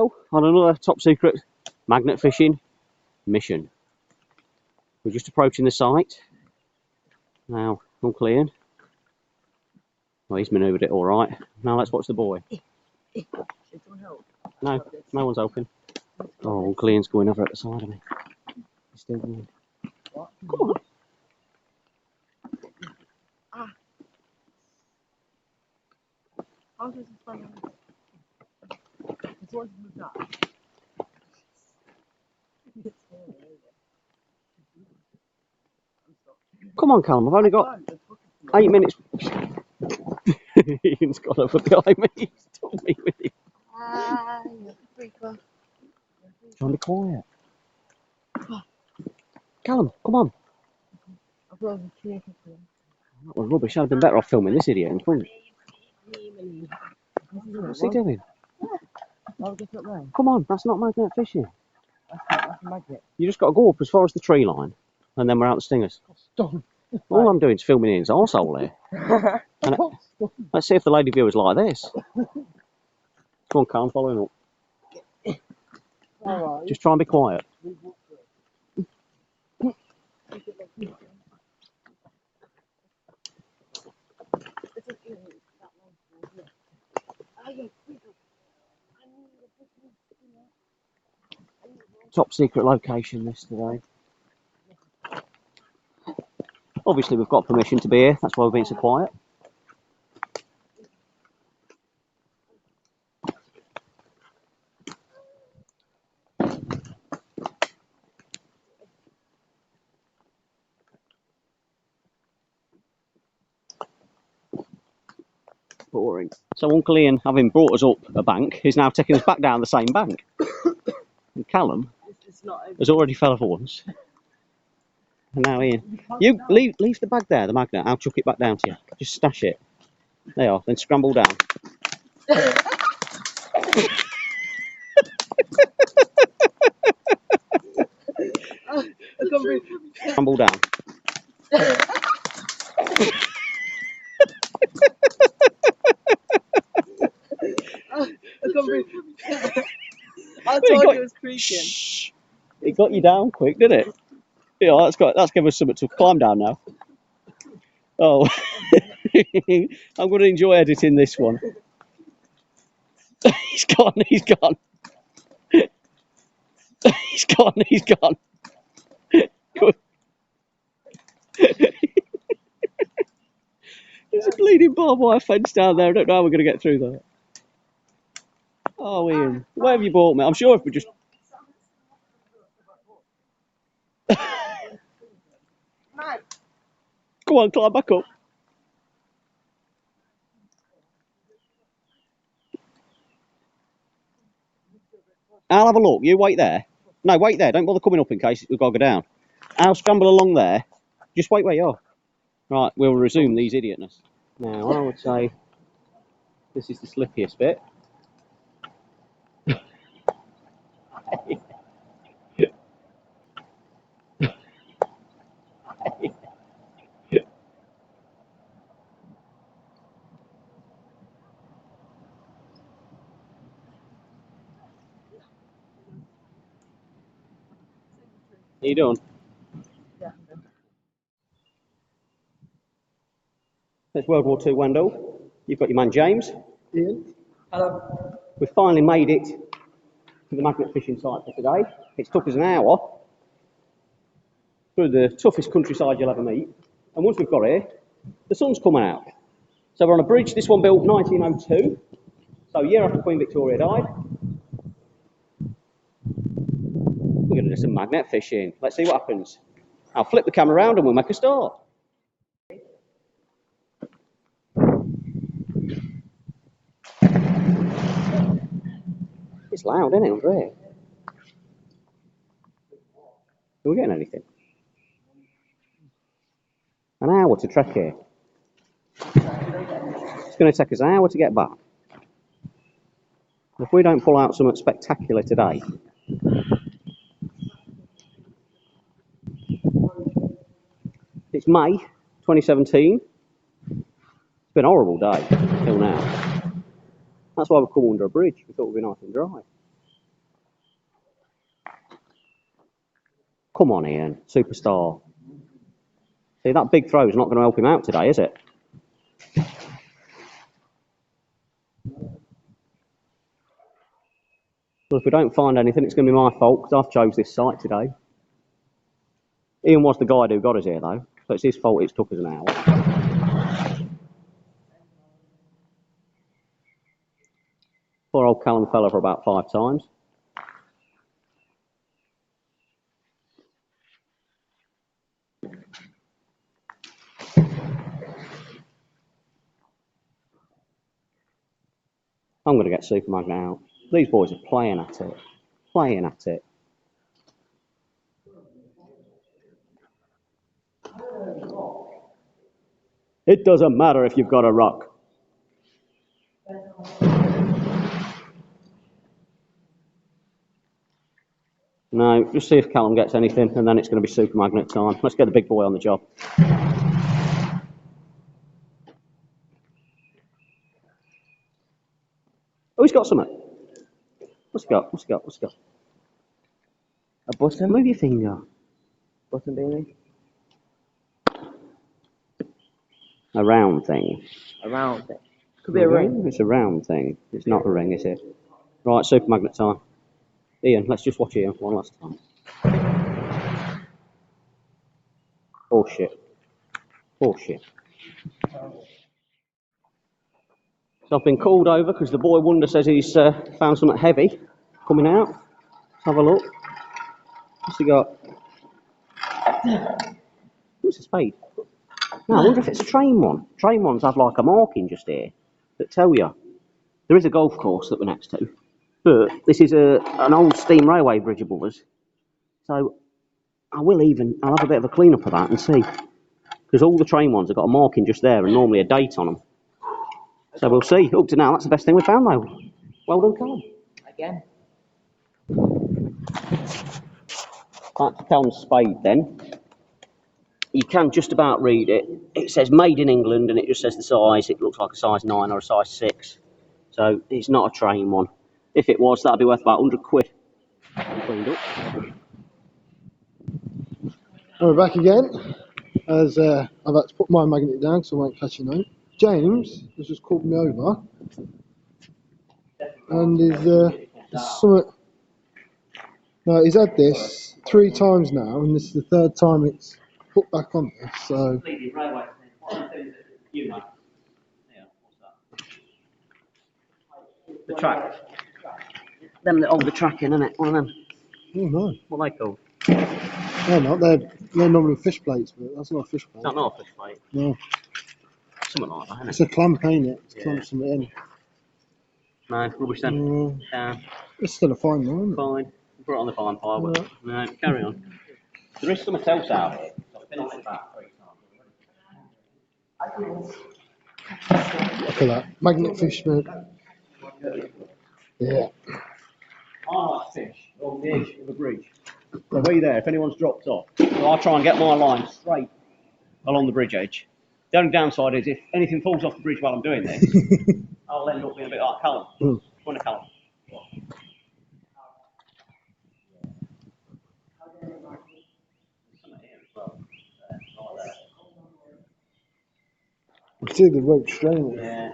Wendal on another top secret magnet fishing mission. We're just approaching the site. Now, Uncle Ian. Well, he's manoeuvred it all right. Now let's watch the boy. No, no one's open. Oh, Uncle Ian's going over at the side of me. He's still going. Come on. Come on, Callum, I've only got 8 minutes. Ian's got over behind me. He's told me with him. Trying to be quiet. Callum, come on. That was rubbish. I'd have been better off filming this idiot in front. What's he doing? Come on, that's not magnet fishing. That's a magnet. You just got to go up as far as the tree line, and then we're out the stingers. All I'm doing is filming Ian's arsehole here. And let's see if the lady viewers like this. Come on, Callum, follow him up. Right. Just try and be quiet. Top secret location this today. Obviously we've got permission to be here, that's why we're being so quiet. Boring. So Uncle Ian, having brought us up a bank, is now taking us back down the same bank. And Callum has already fell off once. And now Ian, you leave the bag there, the magnet. I'll chuck it back down to you. Just stash it. There you are. Then scramble down. Scramble down. I told you it was creaking. Shh. It got you down quick, didn't it? Yeah, that's given us something to climb down now. Oh, I'm going to enjoy editing this one. He's gone. He's gone. He's gone. He's gone. Good. There's a bleeding barbed wire fence down there. I don't know how we're going to get through that. Oh, Ian, where have you brought me? I'm sure if we just... Come on, climb back up. I'll have a look. You wait there. No, wait there. Don't bother coming up in case we've got to go down. I'll scramble along there. Just wait where you are. Right, we'll resume these idiotness. Now, I would say this is the slippiest bit. Are you done? Yeah. There's WW2 Wendal. You've got your man James. Ian. Hello. We've finally made it to the magnet fishing site for today. It's took us an hour through the toughest countryside you'll ever meet. And once we've got here, the sun's coming out. So we're on a bridge, this one built 1902. So a year after Queen Victoria died. We're going to do some magnet fishing. Let's see what happens. I'll flip the camera around and we'll make a start. It's loud, isn't it, under here? Are we getting anything? An hour to trek here. It's going to take us an hour to get back. If we don't pull out something spectacular today, it's May 2017. It's been a horrible day till now. That's why we've come under a bridge. We thought it would be nice and dry. come on, Ian, superstar. See, that big throw is not going to help him out today, is it? Well, if we don't find anything, it's going to be my fault because I've chose this site today. Ian was the guide who got us here, though, so it's his fault it's took us an hour. Poor old Callum fell over about 5 times. I'm going to get Super Magnet out. These boys are playing at it. Playing at it. It doesn't matter if you've got a rock. No, just see if Callum gets anything, and then it's going to be Super Magnet time. Let's get the big boy on the job. Oh, he's got something. What's he got? What's he got? What's he got? A button? Move your finger. Button, baby. A round thing. A round thing. Could be a ring. It's a round thing. It's not a ring, is it? Right, Super Magnet time. Ian, let's just watch Ian one last time. Oh shit. Oh shit. So I've been called over because the boy wonder says he's found something heavy coming out. Let's have a look. What's he got? What's a spade? No, I wonder if it's a train one. Train ones have like a marking just here that tell you. There is a golf course that we're next to, but this is an old steam railway bridge above us. So I'll have a bit of a clean up of that and see. Because all the train ones have got a marking just there and normally a date on them. So we'll see. Up to now, that's the best thing we've found though. Well done, Callum. Again. Back to Callum's spade then. You can just about read it. It says made in England and it just says the size. It looks like a size 9 or a size 6. So it's not a train one. If it was, that'd be worth about 100 quid. Cleaned up. We're back again, as I've had to put my magnet down so I won't catch a note. James has just called me over, and he's had this 3 times now, and this is the 3rd time it's put back on this, so... The track. The tracking, isn't it? One of them. Oh no. What are they called? They're not, they're normally fish plates, but that's not a fish plate. That's not a fish plate. No. Something like that, isn't it? It's a clamp, ain't it? It's Yeah. clamp something in. No, rubbish then. Down. It's still a fine though, isn't it? Fine. Put it on the fine pile. But no, carry on. There is something else out here. I've been on it about 3 times. Look at that. Magnet fish, mate. Yeah. I like fish on the edge of a bridge. So be there if anyone's dropped off. So I try and get my line straight along the bridge edge. The only downside is if anything falls off the bridge while I'm doing this, I'll end up being a bit like Callum. Go on, Callum. You can see the rope straining. Yeah.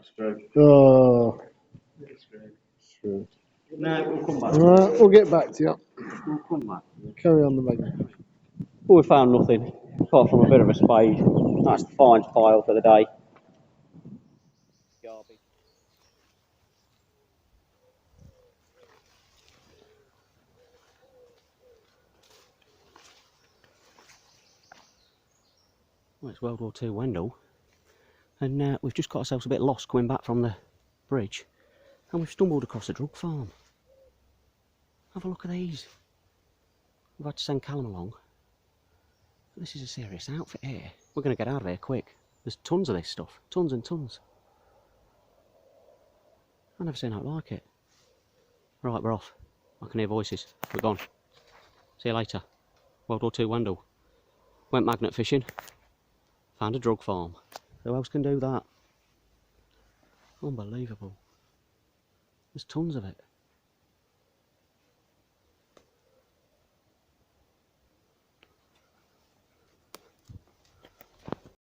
Screw. Oh. Screw. No, we'll come back. Alright, we'll get back to you. We'll come back. Carry on the magnet. Well, we found nothing, apart from a bit of a spade. That's the finds pile for the day. Garbage. Well, it's WW2 Wendal, and we've just got ourselves a bit lost coming back from the bridge, and we've stumbled across a drug farm. Have a look at these. We've had to send Callum along. This is a serious outfit here. We're going to get out of here quick. There's tons of this stuff, tons and tons. I've never seen anything like it. Right, we're off. I can hear voices. We're gone. See you later. WW2 Wendal. Went magnet fishing. Found a drug farm. Who else can do that? Unbelievable. There's tons of it.